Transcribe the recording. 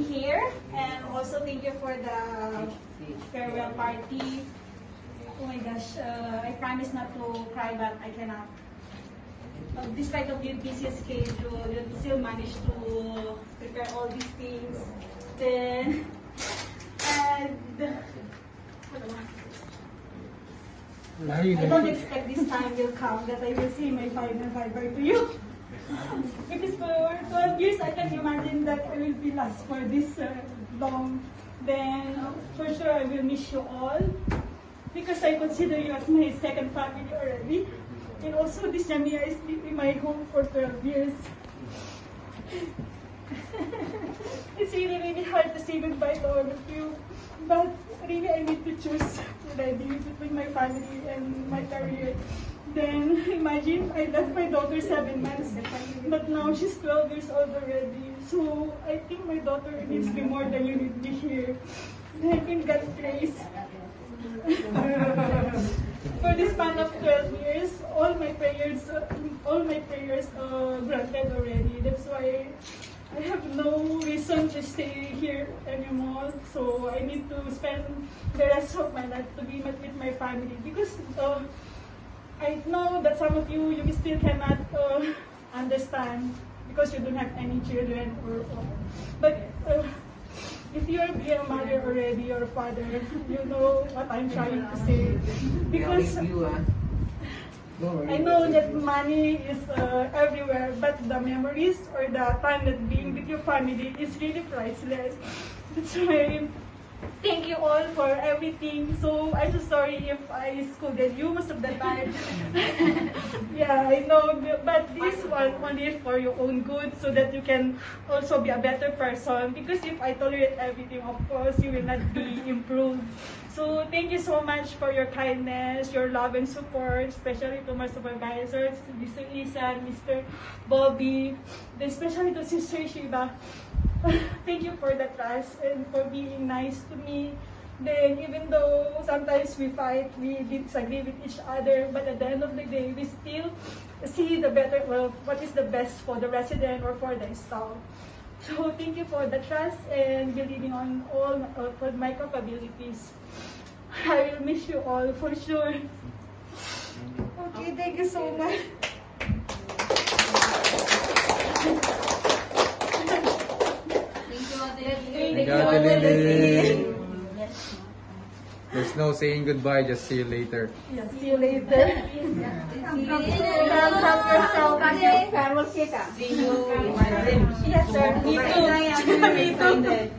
here, and also thank you for the farewell party. Oh my gosh, I promise not to cry, but I cannot. Despite of your busy schedule, you still managed to prepare all these things. Then, and I don't expect this time will come that I will see my final bye-bye to you. Because for 12 years, I can imagine that I will be lost for this long. Then, for sure, I will miss you all. Because I consider you as my second family already. And also, this Jamia is in my home for 12 years. It's really, really hard to say goodbye to all of you. But really, I need to choose already between my family and my career. Then, imagine, I left my daughter 7 months, but now she's 12 years old already. So, I think my daughter needs me more than you need me here. I think God praise. For this span of 12 years, all my prayers granted already. That's why I have no reason to stay here anymore. So I need to spend the rest of my life to be with my family. Because I know that some of you still cannot understand because you don't have any children but if you're a mother already or a father, you know what I'm trying to say. Because I know that money is everywhere, but the memories or the time that being with your family is really priceless. That's why thank you all for everything. So I'm so sorry if I scolded you most of the time. Yeah, I know, but this one only for your own good, so that you can also be a better person. Because if I tolerate everything, of course, you will not be improved. So thank you so much for your kindness, your love and support, especially to my supervisors, Mr. Isan, Mr. Bobby, especially to Sister Shiba. Thank you for the trust and for being nice to me. Then, even though sometimes we fight, we disagree with each other, but at the end of the day, we still see the better, what is the best for the resident or for the staff. So, thank you for the trust and believing on all for my capabilities. I will miss you all for sure. Okay, thank you so much. Thank you, Ate Lily. There's no saying goodbye, just see you later. Yeah, see you later. Help yourself. See you in my dreams. Yes, sir. Me too. Me too.